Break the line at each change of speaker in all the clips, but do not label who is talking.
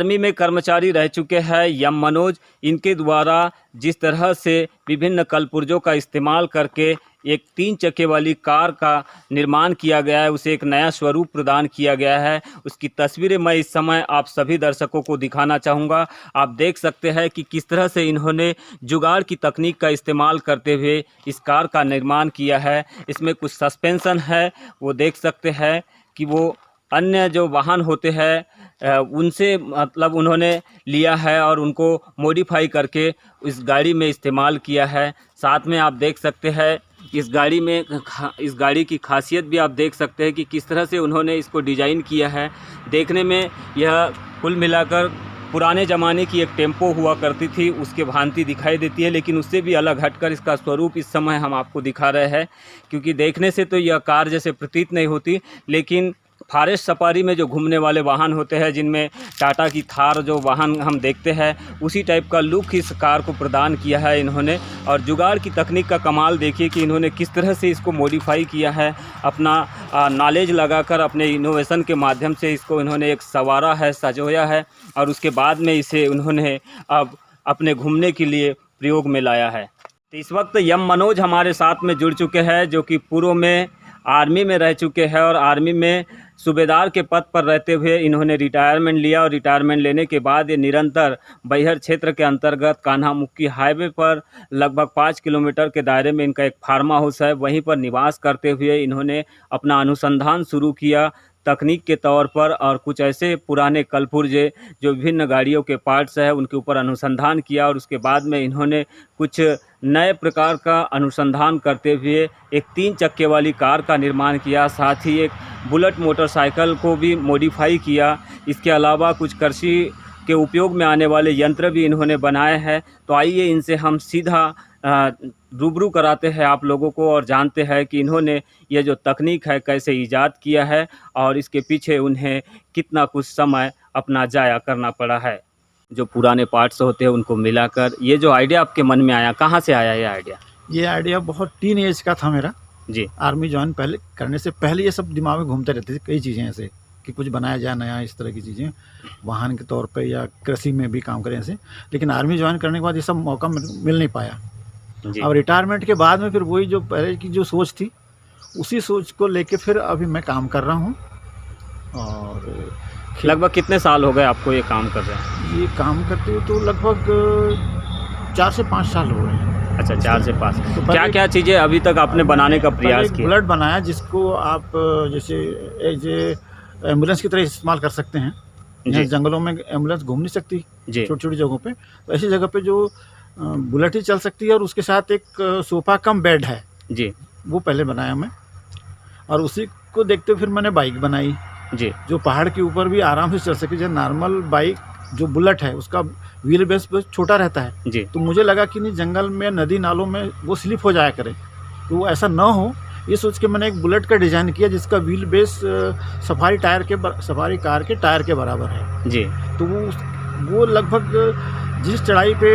Army में कर्मचारी रह चुके हैं यम मनोज। इनके द्वारा जिस तरह से विभिन्न कलपुर्जों का इस्तेमाल करके एक 3 चक्के वाली कार का निर्माण किया गया है, उसे एक नया स्वरूप प्रदान किया गया है, उसकी तस्वीरें मैं इस समय आप सभी दर्शकों को दिखाना चाहूँगा। आप देख सकते हैं कि किस तरह से इन्होंने जुगाड़ की तकनीक का इस्तेमाल करते हुए इस कार का निर्माण किया है। इसमें कुछ सस्पेंशन है, वो देख सकते हैं कि वो अन्य जो वाहन होते हैं उनसे मतलब उन्होंने लिया है और उनको मॉडिफाई करके इस गाड़ी में इस्तेमाल किया है। साथ में आप देख सकते हैं इस गाड़ी की खासियत भी आप देख सकते हैं कि किस तरह से उन्होंने इसको डिज़ाइन किया है। देखने में यह कुल मिलाकर पुराने ज़माने की एक टेम्पो हुआ करती थी, उसके भांति दिखाई देती है, लेकिन उससे भी अलग हटकर इसका स्वरूप इस समय हम आपको दिखा रहे हैं। क्योंकि देखने से तो यह कार जैसे प्रतीत नहीं होती, लेकिन फॉरेस्ट सफारी में जो घूमने वाले वाहन होते हैं, जिनमें टाटा की थार जो वाहन हम देखते हैं, उसी टाइप का लुक इस कार को प्रदान किया है इन्होंने। और जुगाड़ की तकनीक का कमाल देखिए कि इन्होंने किस तरह से इसको मॉडिफाई किया है, अपना नॉलेज लगाकर अपने इनोवेशन के माध्यम से इसको इन्होंने एक संवारा है, सजोया है, और उसके बाद में इसे उन्होंने अब अपने घूमने के लिए प्रयोग में लाया है। तो इस वक्त यम मनोज हमारे साथ में जुड़ चुके हैं, जो कि पूर्व में आर्मी में रह चुके हैं और आर्मी में सूबेदार के पद पर रहते हुए इन्होंने रिटायरमेंट लिया, और रिटायरमेंट लेने के बाद ये निरंतर बैहर क्षेत्र के अंतर्गत कान्हा मुक्की हाईवे पर लगभग 5 किलोमीटर के दायरे में इनका एक फार्मा हाउस है, वहीं पर निवास करते हुए इन्होंने अपना अनुसंधान शुरू किया तकनीक के तौर पर। और कुछ ऐसे पुराने कलपुर्जे जो विभिन्न गाड़ियों के पार्ट्स हैं उनके ऊपर अनुसंधान किया, और उसके बाद में इन्होंने कुछ नए प्रकार का अनुसंधान करते हुए एक 3 चक्के वाली कार का निर्माण किया, साथ ही एक बुलेट मोटरसाइकिल को भी मॉडिफाई किया। इसके अलावा कुछ कृषि के उपयोग में आने वाले यंत्र भी इन्होंने बनाए हैं। तो आइए इनसे हम सीधा रूबरू कराते हैं आप लोगों को, और जानते हैं कि इन्होंने ये जो तकनीक है कैसे ईजाद किया है और इसके पीछे उन्हें कितना कुछ समय अपना जाया करना पड़ा है। जो पुराने पार्ट्स होते हैं उनको मिलाकर ये जो आइडिया आपके मन में आया, कहाँ से आया ये आइडिया?
ये आइडिया बहुत टीन एज का था मेरा
जी।
आर्मी ज्वाइन पहले करने से पहले ये सब दिमाग में घूमते रहते थे, कई चीज़ें ऐसे कि कुछ बनाया जाए नया, इस तरह की चीज़ें वाहन के तौर पे या कृषि में भी काम करें ऐसे। लेकिन आर्मी ज्वाइन करने के बाद ये सब मौका मिल नहीं पाया। अब रिटायरमेंट के बाद में फिर वही जो पहले की जो सोच थी, उसी सोच को लेके फिर अभी मैं काम कर रहा हूँ। और
लगभग कितने साल हो गए आपको ये काम कर रहे हैं?
ये काम करते हुए तो लगभग 4 से 5 साल हो रहे हैं।
अच्छा, 4 से 5।
तो
क्या क्या चीज़ें अभी तक आपने बनाने का प्रयास किया?
बुलेट बनाया जिसको आप जैसे एज एम्बुलेंस की तरह इस्तेमाल कर सकते हैं। यहाँ जंगलों में एम्बुलेंस घूम नहीं सकती छोटी छोटी जगहों पे, तो ऐसी जगह पे जो बुलेट ही चल सकती है, और उसके साथ एक सोफा कम बेड है जी, वो पहले बनाया मैं। और उसी को देखते हुए फिर मैंने बाइक बनाई जी, जो पहाड़ के ऊपर भी आराम से चल सके। जैसे नॉर्मल बाइक जो बुलेट है उसका व्हील बेस छोटा रहता है जी, तो मुझे लगा कि नहीं जंगल में नदी नालों में वो स्लिप हो जाया करे, तो वो ऐसा ना हो, ये सोच के मैंने एक बुलेट का डिज़ाइन किया जिसका व्हील बेस सफारी कार के टायर के बराबर है जी। तो वो लगभग जिस चढ़ाई पे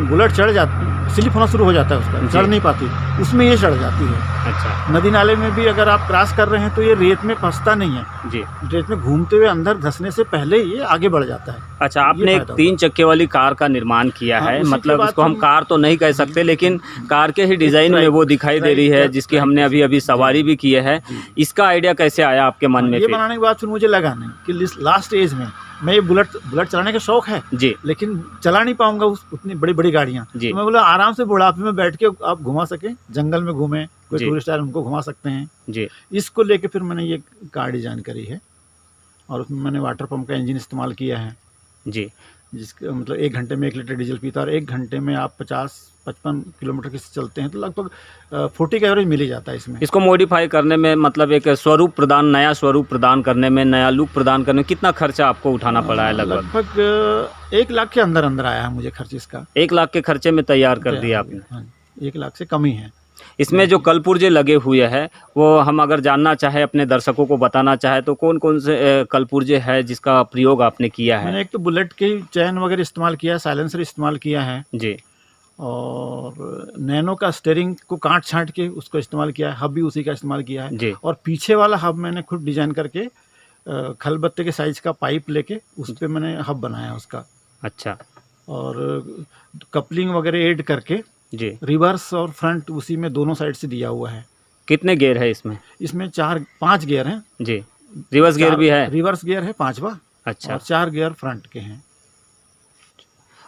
बुलेट चढ़ जाती, स्लिप होना शुरू हो जाता है, उसका चढ़ नहीं पाती, उसमें ये चढ़ जाती है। अच्छा। नदी नाले में भी अगर आप क्रॉस कर रहे हैं तो ये रेत में फंसता नहीं है जी, रेत में घूमते हुए अंदर धंसने से पहले ये आगे बढ़ जाता है।
अच्छा, आपने एक 3 चक्के वाली कार का निर्माण किया है, मतलब इसको हम कार तो नहीं कह सकते, लेकिन कार के ही डिजाइन में वो दिखाई दे रही है, जिसकी हमने अभी अभी सवारी भी की है। इसका आइडिया कैसे आया आपके मन में?
ये बनाने के बाद फिर मुझे लगा नहीं कि लास्ट एज में मैं ये बुलेट चलाने का शौक है जी, लेकिन चला नहीं पाऊंगा उतनी बड़ी बड़ी गाड़ियाँ। तो मैं बोला आराम से बुढ़ापे में बैठ के आप घुमा सके, जंगल में घूमें, कोई टूरिस्ट आए उनको घुमा सकते हैं जी। इसको लेके फिर मैंने ये कार डिजाइन करी है, और उसमें मैंने वाटर पंप का इंजन इस्तेमाल किया है जी, जिसका मतलब 1 घंटे में 1 लीटर डीजल पीता है, और 1 घंटे में आप 50-55 किलोमीटर की चलते हैं, तो लगभग 40 का एवरेज मिल ही जाता है इसमें।
इसको मॉडिफाई करने में, मतलब एक स्वरूप प्रदान, नया स्वरूप प्रदान करने में, नया लुक प्रदान करने में कितना खर्चा आपको उठाना पड़ा है?
लगभग 1 लाख के अंदर आया है मुझे खर्च इसका।
1 लाख के खर्चे में तैयार कर दिया आपने?
हाँ, 1 लाख से कम ही है।
इसमें जो कलपुर्जे लगे हुए हैं वो हम अगर जानना चाहे, अपने दर्शकों को बताना चाहे, तो कौन कौन से कलपुर्जे हैं जिसका प्रयोग आपने किया है?
मैंने एक तो बुलेट के चैन वगैरह इस्तेमाल किया है, साइलेंसर इस्तेमाल किया है जी, और नैनो का स्टीयरिंग को काट छांट के उसको इस्तेमाल किया है, हब भी उसी का इस्तेमाल किया है जी। और पीछे वाला हब मैंने खुद डिजाइन करके खलबत्ते के साइज का पाइप लेके उस पे मैंने हब बनाया उसका।
अच्छा
और कपलिंग वगैरह ऐड करके
जी।
रिवर्स और फ्रंट उसी में दोनों साइड से दिया हुआ है।
कितने गियर है इसमें?
इसमें 4-5 गियर हैं
जी। रिवर्स गियर भी है?
रिवर्स गियर है 5वां।
अच्छा।
और 4 गियर फ्रंट के हैं।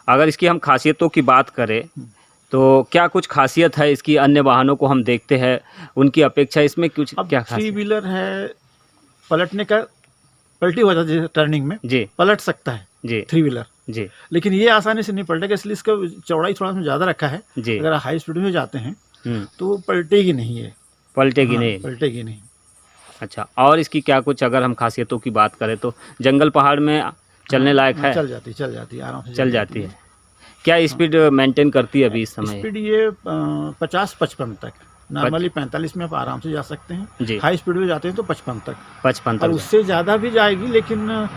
अगर इसकी हम खासियतों की बात करें तो क्या कुछ खासियत है इसकी? अन्य वाहनों को हम देखते हैं उनकी अपेक्षा इसमें कुछ
अब
क्या
3
खासियत?
व्हीलर है, पलटने का पलटी हो जाती है टर्निंग में,
जी
पलट सकता है
जी
3 व्हीलर।
जी
लेकिन ये आसानी से नहीं पलटेगा, इसलिए इसका चौड़ाई थोड़ा सा ज़्यादा रखा है।
जी।
अगर हाई स्पीड में जाते हैं तो वो पलटेगी नहीं है।
पलटेगी
हाँ,
नहीं?
पलटेगी नहीं।
अच्छा, और इसकी क्या कुछ अगर हम खासियतों की बात करें तो जंगल पहाड़ में चलने लायक है?
चल जाती है आराम से
चल जाती है। क्या स्पीड मेंटेन करती है अभी इस समय?
स्पीड ये 50-55 तक। नॉर्मली 45 में आप आराम से जा सकते हैं।
जी।
हाई स्पीड में जाते हैं तो 55 तक।
55
और
तक?
उससे ज़्यादा भी जाएगी, लेकिन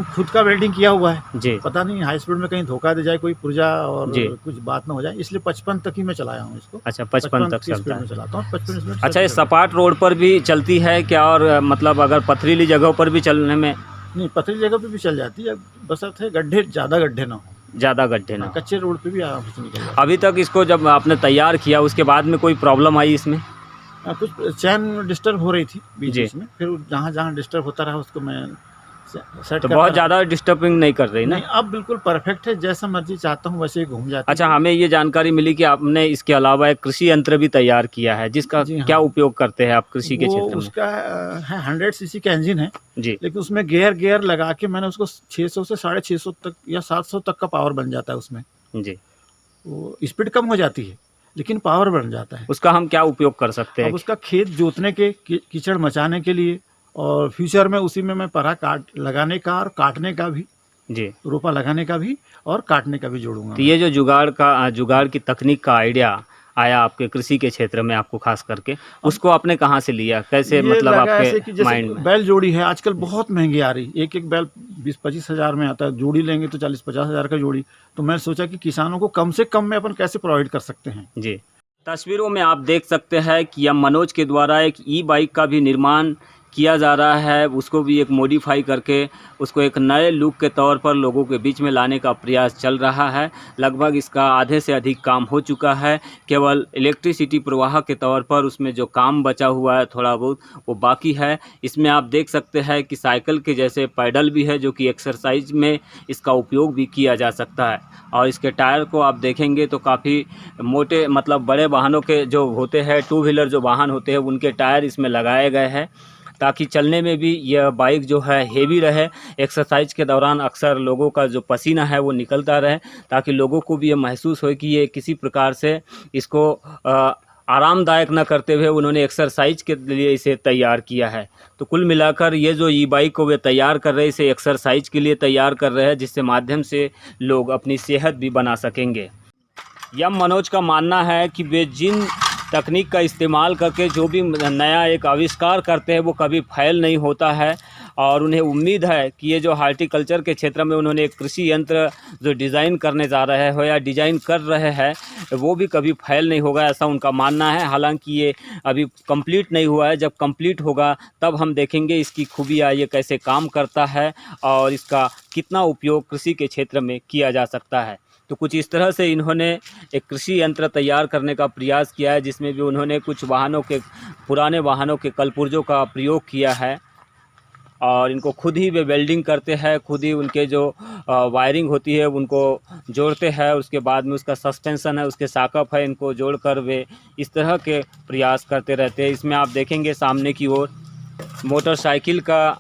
खुद का वेल्डिंग किया हुआ है।
जी
पता नहीं हाई स्पीड में कहीं धोखा दे जाए कोई पुर्जा और
जी।
कुछ बात ना हो जाए, इसलिए 55 तक ही मैं चलाया हूँ इसको।
अच्छा, 55 तक
की
चलता
स्पीड में
है।
चलाता हूँ, 55 स्पीड।
अच्छा, ये सपाट रोड पर भी चलती है क्या? और मतलब अगर पथरीली जगहों पर भी चलने में?
नहीं, पथरीली जगह पे भी चल जाती है, बशर्ते गड्ढे ज़्यादा गड्ढे ना हो।
ज़्यादा गड्ढे ना हो।
कच्चे रोड पे भी आराम से निकल जाती है।
अभी तक इसको जब आपने तैयार किया उसके बाद में कोई प्रॉब्लम आई इसमें?
कुछ चैन डिस्टर्ब हो रही थी
जी।
बीच में, फिर जहाँ जहाँ डिस्टर्ब होता रहा उसको मैं सेट
तो
करता
बहुत
रहा।
ज़्यादा डिस्टर्बिंग नहीं कर रही ना?
नहीं, अब बिल्कुल परफेक्ट है, जैसा मर्जी चाहता हूँ वैसे ही घूम जाती
अच्छा,
है।
हमें ये जानकारी मिली कि आपने इसके अलावा एक कृषि यंत्र भी तैयार किया है, जिसका
जी हाँ।
क्या उपयोग करते हैं आप कृषि के
वो
क्षेत्र में?
उसका है 100 सीसी का इंजन है,
जी
लेकिन उसमें गियर लगा के मैंने उसको 600 से 650 तक या 700 तक का पावर बन जाता है उसमें।
जी।
वो स्पीड कम हो जाती है लेकिन पावर बढ़ जाता है।
उसका हम क्या उपयोग कर सकते हैं?
अब उसका खेत जोतने के, कीचड़ मचाने के लिए, और फ्यूचर में उसी में मैं परा लगाने का और काटने का भी,
जी।
रोपा लगाने का भी और काटने का भी जोड़ूंगा।
तो ये जो जुगाड़ की तकनीक का आइडिया आया आपके कृषि के क्षेत्र में आपको खास करके, उसको आपने कहाँ से लिया? कैसे
ये
मतलब
लगा ऐसे कि
आपके
जैसे
माइंड में?
बैल जोड़ी है आजकल बहुत महंगी आ रही, एक बैल 20-25 हज़ार में आता है, जोड़ी लेंगे तो 40-50 हज़ार का जोड़ी। तो मैं सोचा कि किसानों को कम से कम में अपन कैसे प्रोवाइड कर सकते हैं।
जी। तस्वीरों में आप देख सकते हैं कि यह मनोज के द्वारा एक ई बाइक का भी निर्माण किया जा रहा है, उसको भी एक मॉडिफाई करके उसको एक नए लुक के तौर पर लोगों के बीच में लाने का प्रयास चल रहा है। लगभग इसका आधे से अधिक काम हो चुका है, केवल इलेक्ट्रिसिटी प्रवाह के तौर पर उसमें जो काम बचा हुआ है थोड़ा बहुत वो बाकी है। इसमें आप देख सकते हैं कि साइकिल के जैसे पैडल भी है जो कि एक्सरसाइज में इसका उपयोग भी किया जा सकता है। और इसके टायर को आप देखेंगे तो काफ़ी मोटे, मतलब बड़े वाहनों के जो होते हैं, 2 व्हीलर जो वाहन होते हैं उनके टायर इसमें लगाए गए हैं, ताकि चलने में भी यह बाइक जो है हेवी रहे। एक्सरसाइज के दौरान अक्सर लोगों का जो पसीना है वो निकलता रहे, ताकि लोगों को भी ये महसूस हो कि ये किसी प्रकार से इसको आरामदायक न करते हुए उन्होंने एक्सरसाइज के लिए इसे तैयार किया है। तो कुल मिलाकर ये जो ई बाइक को वे तैयार कर रहे हैं, इसे एक्सरसाइज के लिए तैयार कर रहे हैं, जिससे माध्यम से लोग अपनी सेहत भी बना सकेंगे। यह मनोज का मानना है कि वे जिन तकनीक का इस्तेमाल करके जो भी नया एक आविष्कार करते हैं वो कभी फेल नहीं होता है, और उन्हें उम्मीद है कि ये जो हार्टिकल्चर के क्षेत्र में उन्होंने एक कृषि यंत्र जो डिज़ाइन करने जा रहे हो या डिज़ाइन कर रहे हैं वो भी कभी फेल नहीं होगा, ऐसा उनका मानना है। हालांकि ये अभी कंप्लीट नहीं हुआ है, जब कंप्लीट होगा तब हम देखेंगे इसकी खूबियाँ, ये कैसे काम करता है और इसका कितना उपयोग कृषि के क्षेत्र में किया जा सकता है। तो कुछ इस तरह से इन्होंने एक कृषि यंत्र तैयार करने का प्रयास किया है, जिसमें भी उन्होंने कुछ वाहनों के, पुराने वाहनों के कलपुर्जों का प्रयोग किया है, और इनको खुद ही वे वेल्डिंग करते हैं, खुद ही उनके जो वायरिंग होती है उनको जोड़ते हैं, उसके बाद में उसका सस्पेंशन है, उसके साकअप है, इनको जोड़कर वे इस तरह के प्रयास करते रहते हैं। इसमें आप देखेंगे सामने की ओर मोटरसाइकिल का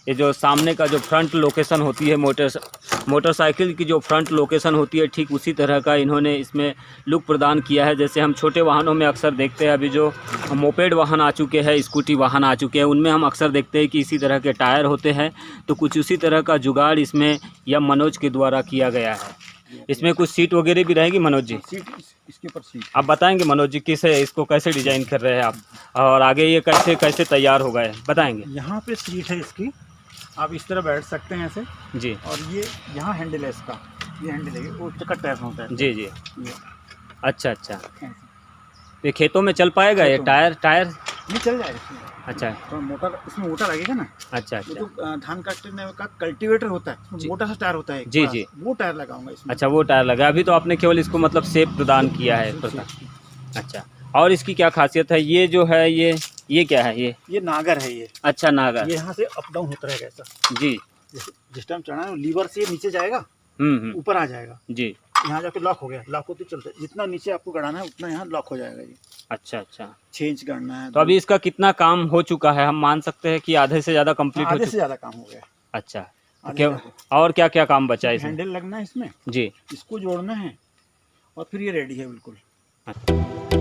ये जो सामने का जो फ्रंट लोकेशन होती है, मोटरसाइकिल की जो फ्रंट लोकेशन होती है, ठीक उसी तरह का इन्होंने इसमें लुक प्रदान किया है। जैसे हम छोटे वाहनों में अक्सर देखते हैं, अभी जो मोपेड वाहन आ चुके हैं, स्कूटी वाहन आ चुके हैं, उनमें हम अक्सर देखते हैं कि इसी तरह के टायर होते हैं। तो कुछ उसी तरह का जुगाड़ इसमें यह मनोज के द्वारा किया गया है। इसमें कुछ सीट वगैरह भी रहेगी मनोज जी?
इसके ऊपर सीट
आप बताएंगे मनोज जी, इसको कैसे डिज़ाइन कर रहे हैं आप, और आगे ये कैसे कैसे तैयार हो गए, बताएंगे?
यहाँ पे सीट है इसकी, आप इस तरह बैठ सकते हैं ऐसे
जी।
और ये यहाँ हैंडल है इसका, ये हैंडल है, वो चक्कर टायर होता है।
जी जी।
ये
अच्छा अच्छा, ये खेतों में चल पाएगा ये टायर?
नहीं चल जाएगा इसमें।
अच्छा
तो मोटर, इसमें मोटर लगेगा ना।
अच्छा
वो
अच्छा।
जो धान काटने का कल्टीवेटर होता है, उसमें
जी।
मोटा सा टायर होता है एक
जी,
बड़ा
जी।
सा, वो टायर लगाऊंगा इसमें।
अच्छा वो टायर लगा, अभी तो आपने केवल इसको मतलब शेप प्रदान किया है एक
जी,
प्रकार।
जी।
अच्छा, और इसकी क्या खासियत है? ये जो है ये क्या है ये?
ये नागर है ये।
अच्छा नागर।
ये यहाँ से अप डाउन होता रहेगा ऐसा।
जी।
जिस टाइम चढ़ना है लीवर से ये नीचे जाएगा, ऊपर आ जाएगा,
जी।
यहाँ जाके लॉक हो गया, लॉक होते चलते जितना नीचे आपको गड़ाना है उतना यहाँ लॉक हो जाएगा ये।
अच्छा अच्छा।
6 इंच गड़ना है
तो अभी इसका कितना काम हो चुका है? हम मान सकते हैं कि आधे से ज़्यादा कंप्लीट हो
आधे से
चुका?
ज़्यादा काम हो गया।
अच्छा, तो
आधे
क्या
से ज़्यादा।
और क्या क्या काम बचा है इसमें?
हैंडल लगना है इसमें,
जी।
इसको जोड़ना है और फिर ये रेडी है बिल्कुल।
अच्छा।